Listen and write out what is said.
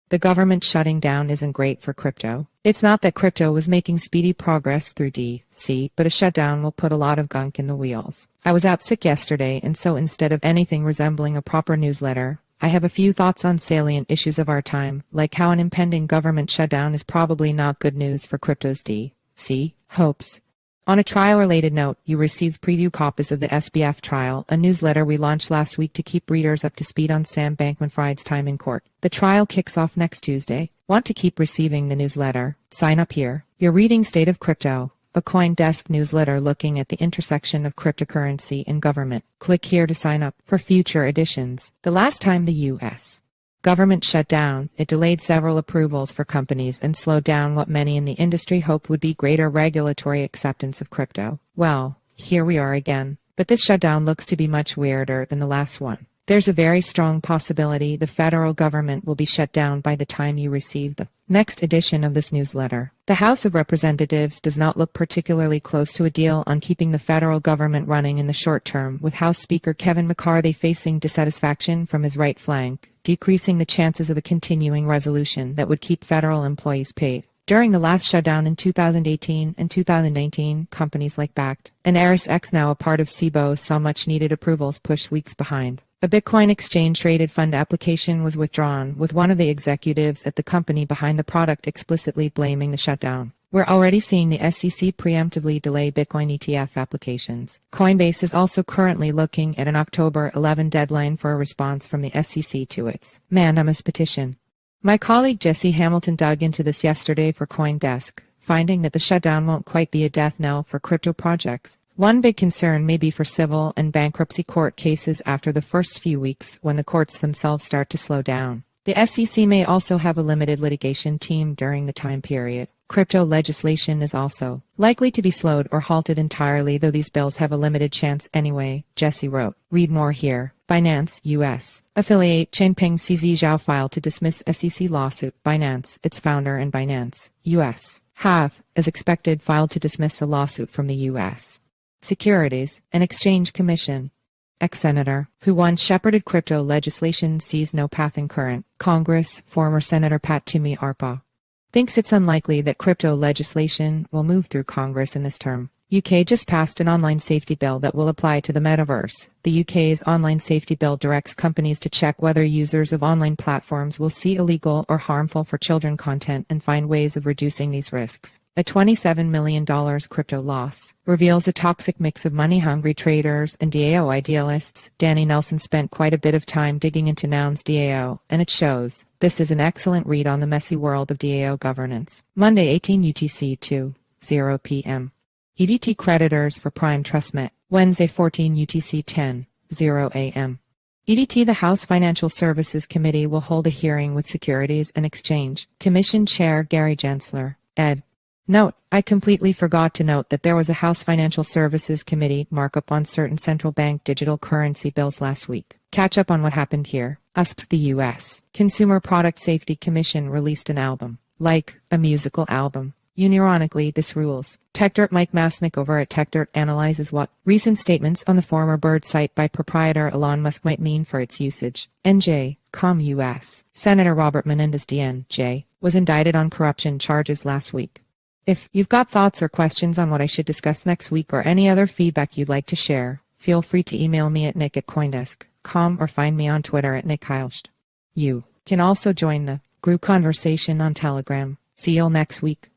The government shutting down isn't great for crypto. It's not that crypto was making speedy progress through DC, but a shutdown will put a lot of gunk in the wheels. I was out sick yesterday, and so instead of anything resembling a proper newsletter, I have a few thoughts on salient issues of our time, like how an impending government shutdown is probably not good news for crypto's DC hopes. On a trial-related note, you received preview copies of the SBF Trial, a newsletter we launched last week to keep readers up to speed on Sam Bankman-Fried's time in court. The trial kicks off next Tuesday. Want to keep receiving the newsletter? Sign up here. You're reading State of Crypto, a CoinDesk newsletter looking at the intersection of cryptocurrency and government. Click here to sign up for future editions. The last time the U.S. government shut down, it delayed several approvals for companies and slowed down what many in the industry hoped would be greater regulatory acceptance of crypto. Well, here we are again. But this shutdown looks to be much weirder than the last one. There's a very strong possibility the federal government will be shut down by the time you receive the next edition of this newsletter. The House of Representatives does not look particularly close to a deal on keeping the federal government running in the short term, with House Speaker Kevin McCarthy facing dissatisfaction from his right flank, decreasing the chances of a continuing resolution that would keep federal employees paid. During the last shutdown in 2018 and 2019, companies like Bakkt and ErisX, now a part of SIBO, saw much-needed approvals pushed weeks behind. A Bitcoin exchange-traded fund application was withdrawn, with one of the executives at the company behind the product explicitly blaming the shutdown. We're already seeing the SEC preemptively delay Bitcoin ETF applications. Coinbase is also currently looking at an October 11 deadline for a response from the SEC to its mandamus petition. My colleague Jesse Hamilton dug into this yesterday for CoinDesk, finding that the shutdown won't quite be a death knell for crypto projects. One big concern may be for civil and bankruptcy court cases after the first few weeks, when the courts themselves start to slow down. The SEC may also have a limited litigation team during the time period. Crypto legislation is also likely to be slowed or halted entirely, though these bills have a limited chance anyway, Jesse wrote. Read more here. Binance, U.S. affiliate Changpeng CZ Zhao filed to dismiss SEC lawsuit. Binance, its founder, and Binance, U.S. have, as expected, filed to dismiss a lawsuit from the U.S. Securities and Exchange Commission. Ex-senator, who once shepherded crypto legislation, sees no path in current Congress. Former Senator Pat Toomey Arpa thinks it's unlikely that crypto legislation will move through Congress in this term. UK just passed an online safety bill that will apply to the metaverse. The UK's online safety bill directs companies to check whether users of online platforms will see illegal or harmful for children content and find ways of reducing these risks. A $27 million crypto loss reveals a toxic mix of money-hungry traders and DAO idealists. Danny Nelson spent quite a bit of time digging into Noun's DAO, and it shows. This is an excellent read on the messy world of DAO governance. Monday, 18 UTC 2:0 p.m. EDT creditors for Prime Trust met. Wednesday, 14 UTC 10:0 a.m. EDT. The House Financial Services Committee will hold a hearing with Securities and Exchange Commission Chair Gary Gensler, ed. Note, I completely forgot to note that there was a House Financial Services Committee markup on certain central bank digital currency bills last week. Catch up on what happened here. USP. The U.S. Consumer Product Safety Commission released an album. Like a musical album. Unironically, this rules. TechDirt. Mike Masnick over at TechDirt analyzes what recent statements on the former Bird site by proprietor Elon Musk might mean for its usage. NJ.com. U.S. Senator Robert Menendez DNJ was indicted on corruption charges last week. If you've got thoughts or questions on what I should discuss next week, or any other feedback you'd like to share, feel free to email me at nick@coindesk.com or find me on Twitter at nickheilst. You can also join the group conversation on Telegram. See you next week.